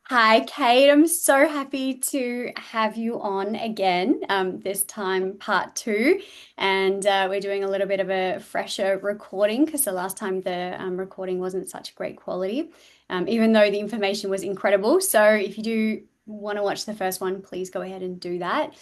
Hi, Kate. I'm so happy to have you on again, this time part two. And we're doing a little bit of a fresher recording because the last time the recording wasn't such great quality, even though the information was incredible. So if you do want to watch the first one, please go ahead and do that.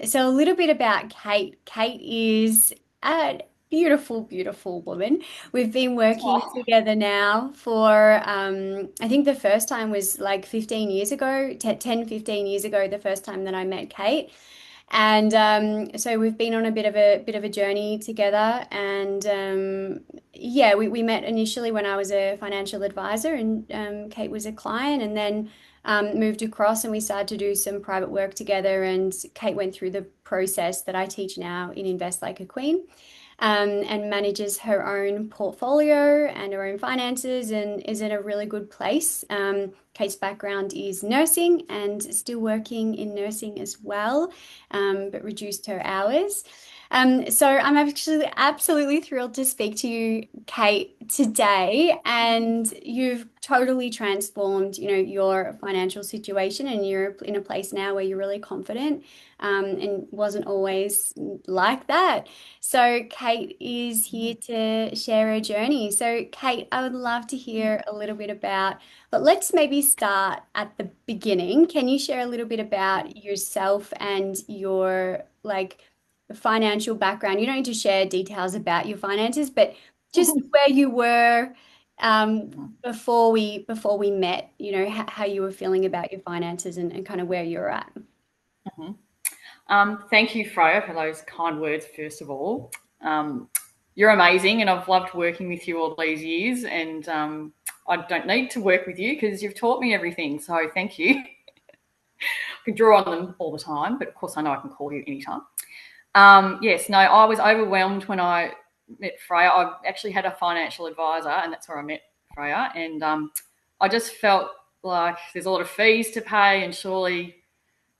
So a little bit about Kate. Kate is a beautiful, beautiful woman. We've been working Oh, together now for, I think the first time was like 15 years ago, 10, 15 years ago, the first time that I met Kate. And so we've been on a bit of a journey together. And yeah, we met initially when I was a financial advisor and Kate was a client, and then moved across and we started to do some private work together. And Kate went through the process that I teach now in Invest Like a Queen, and manages her own portfolio and her own finances and is in a really good place. Kate's background is nursing and still working in nursing as well, but reduced her hours. So I'm actually absolutely thrilled to speak to you, Kate, today. And you've totally transformed, your financial situation, and you're in a place now where you're really confident, and wasn't always like that. So Kate is here to share her journey. So Kate, I would love to hear a little bit about, but let's maybe start at the beginning. Can you share a little bit about yourself and your financial background? You don't need to share details about your finances, but just where you were before we met, how you were feeling about your finances, and kind of where you're at. mhm. Thank you, Freya, for those kind words, first of all. Um, you're amazing, and I've loved working with you all these years. And I don't need to work with you because you've taught me everything. So thank you. I can draw on them all the time, but of course, I know I can call you anytime. Yes, no, I was overwhelmed when I met Freya. I actually had a financial advisor, and that's where I met Freya. And I just felt like there's a lot of fees to pay, and surely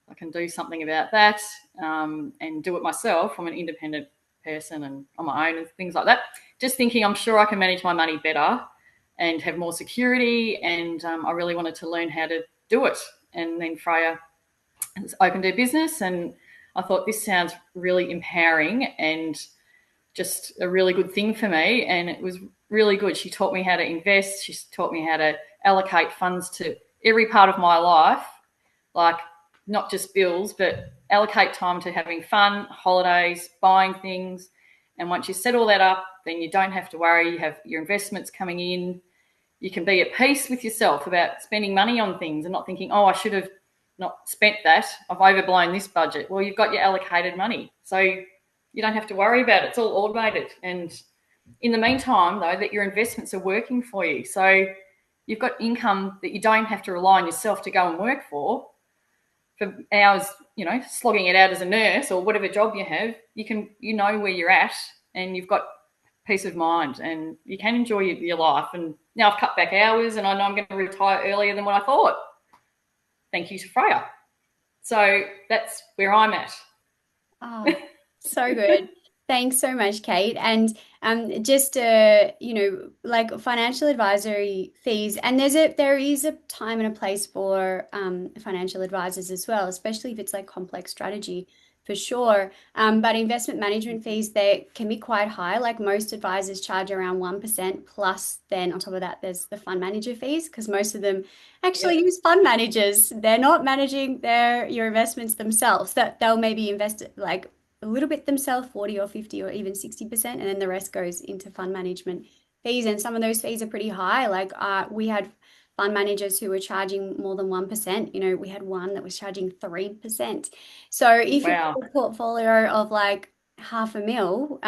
I can do something about that, and do it myself. I'm an independent person and on my own and things like that. Just thinking, I'm sure I can manage my money better and have more security. And I really wanted to learn how to do it. And then Freya has opened her business, and I thought this sounds really empowering and just a really good thing for me. And it was really good. She taught me how to invest. She taught me how to allocate funds to every part of my life, like not just bills, but allocate time to having fun, holidays, buying things. And once you set all that up, then you don't have to worry. You have your investments coming in. You can be at peace with yourself about spending money on things and not thinking, oh, I should have not spent that. I've overblown this budget. Well, you've got your allocated money. So you don't have to worry about it. It's all automated. And in the meantime, though, that your investments are working for you. So you've got income that you don't have to rely on yourself to go and work for hours, slogging it out as a nurse or whatever job you have. You know where you're at, and you've got peace of mind, and you can enjoy your life. And now I've cut back hours, and I know I'm going to retire earlier than what I thought. Thank you to Freya. So that's where I'm at. Oh, so good. Thanks so much, Kate. And just like financial advisory fees, and there is a time and a place for financial advisors as well, especially if it's like complex strategy for sure. But investment management fees, they can be quite high. Like most advisors charge around 1%, plus then on top of that, there's the fund manager fees, because most of them actually Yep. use fund managers. They're not managing your investments themselves. That they'll maybe invest like a little bit themselves, 40 or 50 or even 60%, and then the rest goes into fund management fees. And some of those fees are pretty high. Like we had fund managers who were charging more than 1%. We had one that was charging 3%. So if you've Wow. got a portfolio of like half a mil,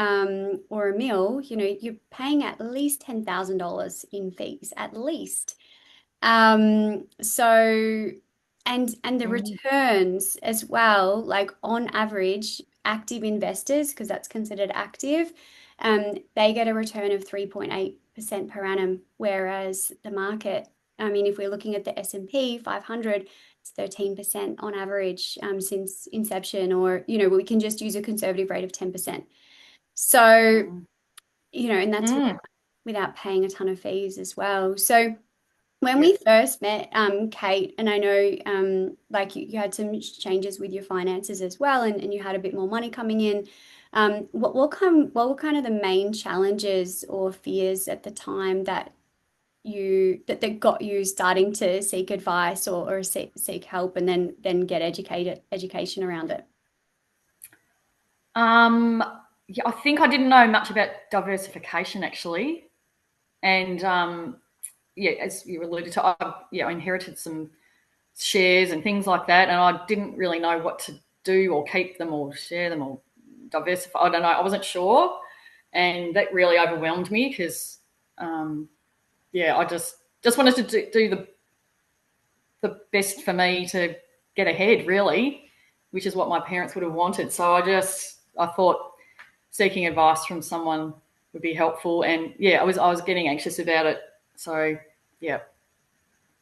or a mil, you're paying at least $10,000 in fees, at least. So and the Mm. returns as well, like on average, active investors, because that's considered active, they get a return of 3.8% per annum, whereas the market, I mean, if we're looking at the S&P 500, it's 13% on average, since inception, or, we can just use a conservative rate of 10%. So, Mm. and that's Mm. without paying a ton of fees as well. So When Yeah. we first met, Kate, and I know like you had some changes with your finances as well, and you had a bit more money coming in. What were kind of the main challenges or fears at the time that that got you starting to seek advice or seek help and then get education around it? Um, yeah, I think I didn't know much about diversification actually, and yeah, as you alluded to, I inherited some shares and things like that, and I didn't really know what to do or keep them or share them or diversify. I don't know. I wasn't sure, and that really overwhelmed me because, yeah, I just wanted to do the best for me to get ahead, really, which is what my parents would have wanted. So I thought seeking advice from someone would be helpful, and yeah, I was getting anxious about it. So yeah,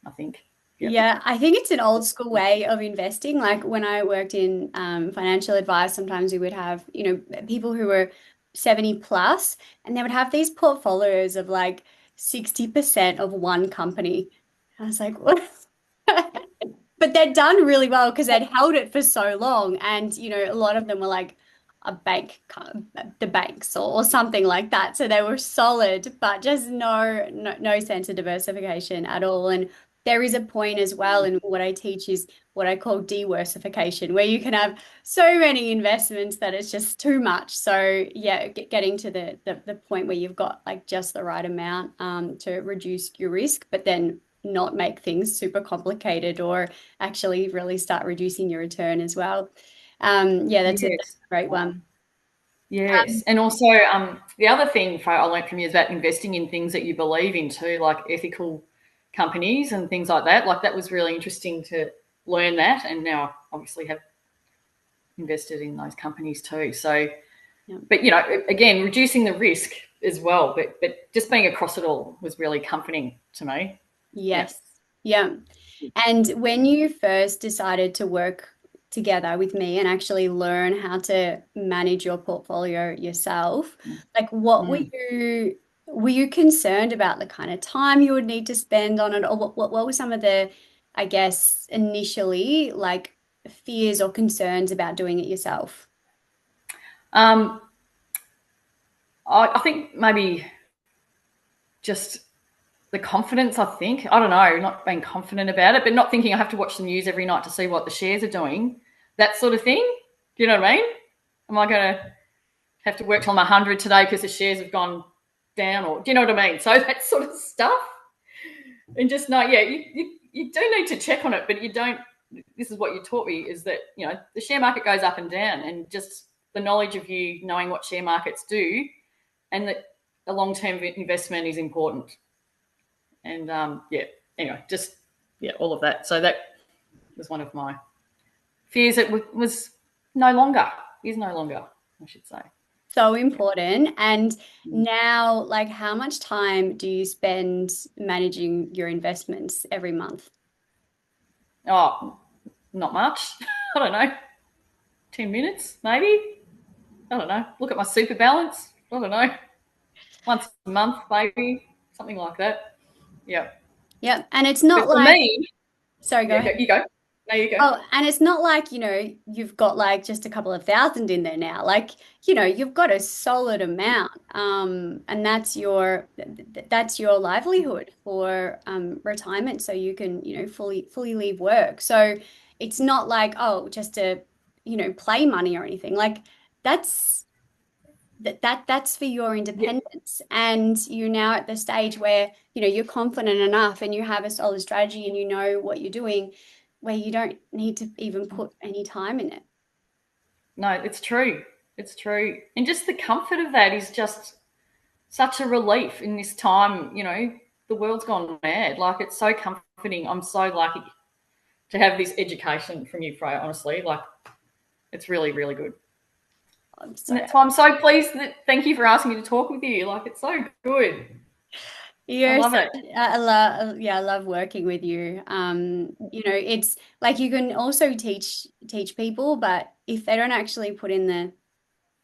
I think yeah. Yeah, I think it's an old school way of investing. Like when I worked in financial advice, sometimes we would have, people who were 70 plus, and they would have these portfolios of like 60% of one company. I was like, what? But they'd done really well because they'd held it for so long. And, a lot of them were like a bank, the banks or something like that. So they were solid, but just no sense of diversification at all. And there is a point as well in what I teach is what I call diversification, where you can have so many investments that it's just too much. So yeah, getting to the point where you've got like just the right amount to reduce your risk, but then not make things super complicated or actually really start reducing your return as well. Yeah, that's Yes. a great one. Yes, and also the other thing I learned from you is about investing in things that you believe in too, like ethical companies and things like that. Like that was really interesting to learn that, and now obviously have invested in those companies too. So, Yeah. but again, reducing the risk as well, but just being across it all was really comforting to me. Yeah. Yes. Yeah. And when you first decided to work together with me and actually learn how to manage your portfolio yourself, like what Mm. were you concerned about the kind of time you would need to spend on it, or what were some of the, I guess, initially like fears or concerns about doing it yourself? Um, I think maybe just the confidence, I think. I don't know, not being confident about it, but not thinking I have to watch the news every night to see what the shares are doing, that sort of thing. Do you know what I mean? Am I going to have to work till I'm 100 today because the shares have gone down? Or do you know what I mean? So that sort of stuff. And just know, yeah, you do need to check on it, but you don't. This is what you taught me is that, the share market goes up and down, and just the knowledge of you knowing what share markets do and that a long term investment is important. And yeah, anyway, just yeah, all of that. So that was one of my fears. It was no longer, is no longer, I should say. So Yeah. important. And now, like, how much time do you spend managing your investments every month? Oh, not much. I don't know, 10 minutes maybe. I don't know. Look at my super balance. I don't know, once a month maybe, something like that. Yeah. Yep. And it's But not for like, me, sorry, go yeah, ahead. you go. No, you go. Oh, and it's not like, you've got like just a couple of thousand in there now. Like, you've got a solid amount. And that's your livelihood for retirement. So you can, fully leave work. So it's not like, oh, just to, play money or anything. Like that's that's for your Yeah. independence. And you're now at the stage where, you're confident enough and you have a solid strategy and you know what you're doing, where you don't need to even put any time in it. No, it's true. It's true. And just the comfort of that is just such a relief in this time. The world's gone mad. Like, it's so comforting. I'm so lucky to have this education from you, Freya, honestly. Like, it's really, really good. I'm so And that's why I'm so pleased that, thank you for asking me to talk with you. Like, it's so good. I You're love such, it. I love, yeah, I love working with you. It's like you can also teach people, but if they don't actually put in the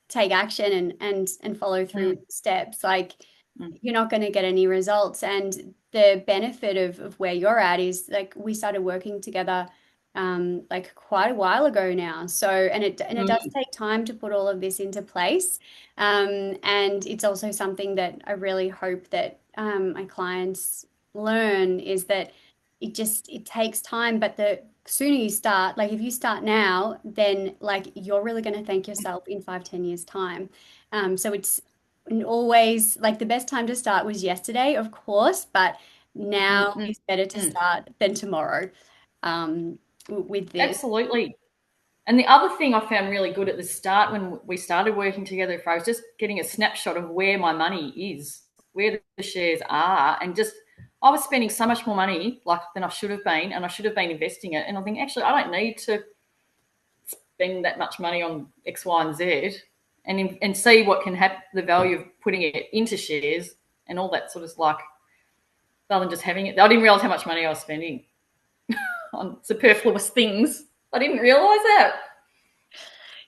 take action and follow through Mm. with the steps, like Mm. you're not going to get any results. And the benefit of where you're at is like we started working together like quite a while ago now. So and it does Mm. take time to put all of this into place. And it's also something that I really hope that my clients learn is that it takes time, but the sooner you start, like if you start now, then like you're really going to thank yourself in 5, 10 years time. So it's always like the best time to start was yesterday, of course, but Mm. now Mm. is better to Mm. start than tomorrow with this. Absolutely. And the other thing I found really good at the start when we started working together, if I was just getting a snapshot of where my money is, where the shares are, and just I was spending so much more money like than I should have been, and I should have been investing it. And I think actually I don't need to spend that much money on X, Y, and Z, and see what can have the value of putting it into shares and all that sort of like rather than just having it. I didn't realize how much money I was spending on superfluous things. I didn't realize that.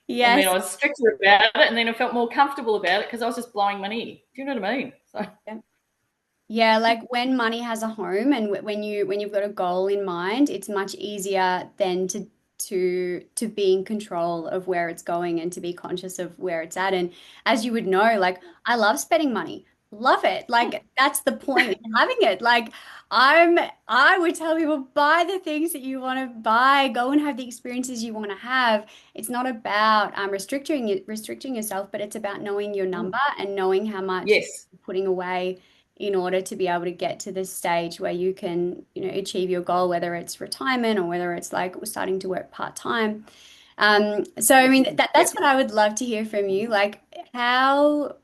And then Yes. I was stricter about it, and then I felt more comfortable about it because I was just blowing money. Do you know what I mean? So Yeah, like when money has a home and when you've got a goal in mind, it's much easier than to be in control of where it's going and to be conscious of where it's at. And as you would know, like I love spending money. Love it. Like that's the point in having it. Like I would tell people buy the things that you want to buy, go and have the experiences you want to have. It's not about restricting yourself, but it's about knowing your number and knowing how much yes, you're putting away in order to be able to get to this stage where you can, achieve your goal, whether it's retirement or whether it's like starting to work part-time. So I mean yep. that's what I would love to hear from you. Like how,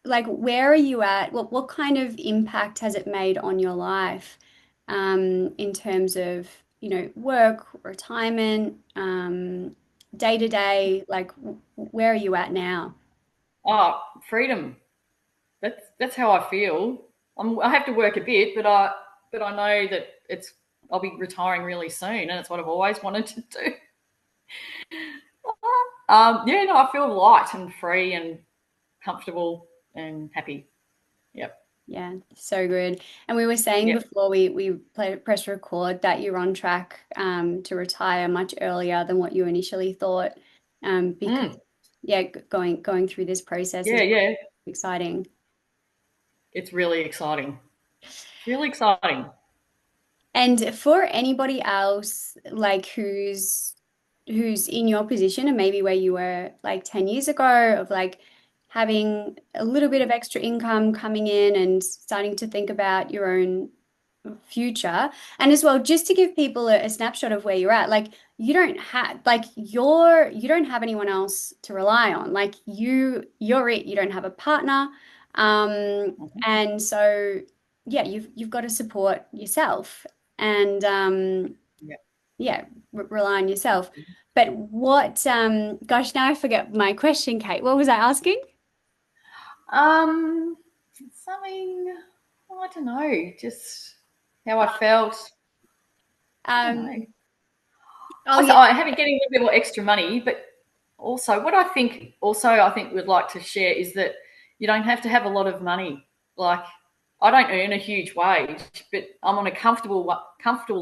like where are you at? What kind of impact has it made on your life, in terms of, work, retirement, day to day? Like where are you at now? Oh, freedom. That's how I feel. I have to work a bit, but I know that I'll be retiring really soon, and it's what I've always wanted to do. Yeah, no, I feel light and free and comfortable and happy. Yep, Yeah, so good. And we were saying yep. before we press record that you're on track to retire much earlier than what you initially thought. Because Mm, yeah, going through this process yeah, is yeah. exciting. It's really exciting. It's really exciting. And for anybody else like who's in your position and maybe where you were like 10 years ago of like having a little bit of extra income coming in and starting to think about your own future. And as well, just to give people a snapshot of where you're at, like you don't have anyone else to rely on. Like you're it, you don't have a partner. Mhm. And so yeah, you've got to support yourself and Yep. yeah, rely on yourself. But what gosh, now I forget my question, Kate. What was I asking? Um, something I don't know, just how I felt. I don't Um, know. oh Also, yeah. I having getting a little bit more extra money, but also what I think we'd like to share is that you don't have to have a lot of money. Like I don't earn a huge wage, but I'm on a comfortable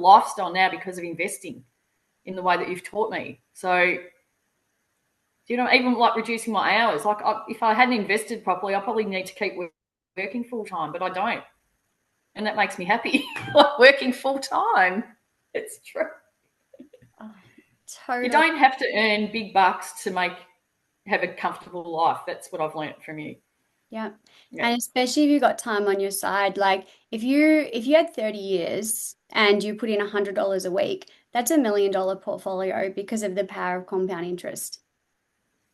lifestyle now because of investing in the way that you've taught me. So even like reducing my hours. Like if I hadn't invested properly, I probably need to keep working full time, but I don't, and that makes me happy. Like working full time, it's true. Oh, You totally. don't have to earn big bucks to have a comfortable life. That's what I've learnt from you. Yeah. Yeah. And especially if you got time on your side, like if you had 30 years and you put in $100 a week, that's $1 million portfolio because of the power of compound interest.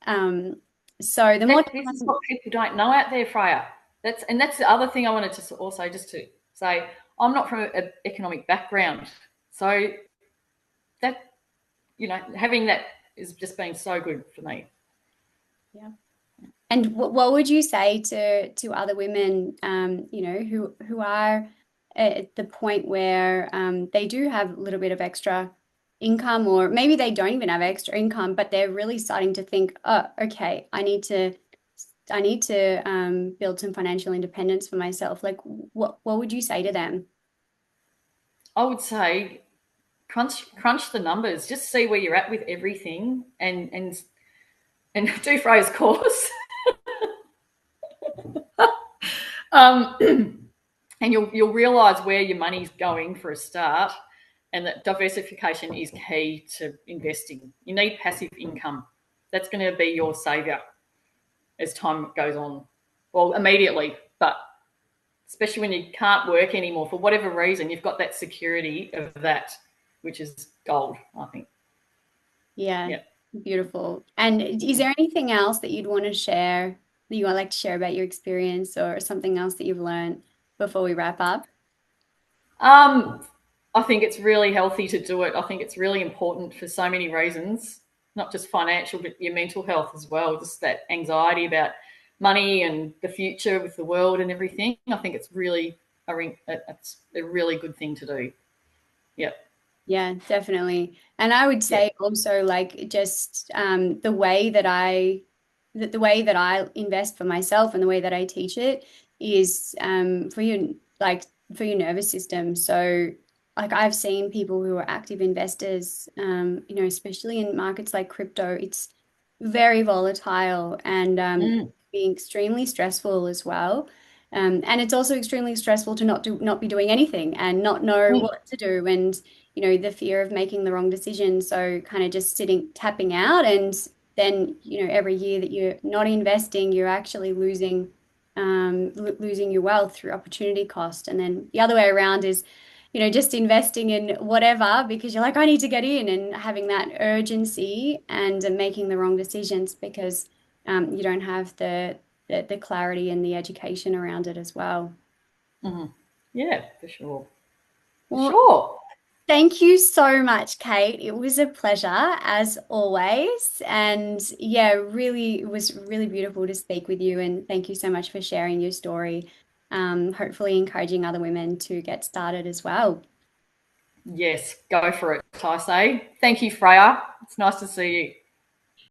Um, so the more This is time, what people don't know out there, Freya. That's the other thing I wanted to also just to say. I'm not from an economic background, so that having that has just been so good for me. yeah. And what would you say to other women, who are at the point where they do have a little bit of extra income, or maybe they don't even have extra income, but they're really starting to think, oh, okay, I need to need to build some financial independence for myself, like what would you say to them? I would say crunch the numbers, just see where you're at with everything, and do Freya's course. um, and you'll realize where your money's going for a start, and that diversification is key to investing. You need passive income. That's going to be your savior as time goes on. Well, immediately, but especially when you can't work anymore for whatever reason, you've got that security of that, which is gold, I think. Yeah, Yeah. beautiful. And is there anything else that you'd want to share, that you would like to share about your experience or something else that you've learned before we wrap up? I think it's really healthy to do it. I think it's really important for so many reasons, not just financial, but your mental health as well. Just that anxiety about money and the future with the world and everything. I think it's a really good thing to do. Yep. Yeah, definitely. And I would Yep. say also like just the way that I invest for myself and the way that I teach it is for your like for your nervous system. So like I've seen people who are active investors, especially in markets like crypto, it's very volatile and Mm. being extremely stressful as well. And it's also extremely stressful to not be doing anything and not know Mm. what to do, and the fear of making the wrong decision. So kind of just tapping out, and then, every year that you're not investing, you're actually losing your wealth through opportunity cost. And then the other way around is, just investing in whatever because you're like, I need to get in, and having that urgency and making the wrong decisions because you don't have the clarity and the education around it as well. Mm. Yeah, for sure. For Well, sure. thank you so much, Kate. It was a pleasure as always. And yeah, really, it was really beautiful to speak with you. And thank you so much for sharing your story. Hopefully encouraging other women to get started as well. Yes, go for it, I say. Thank you, Freya. It's nice to see you.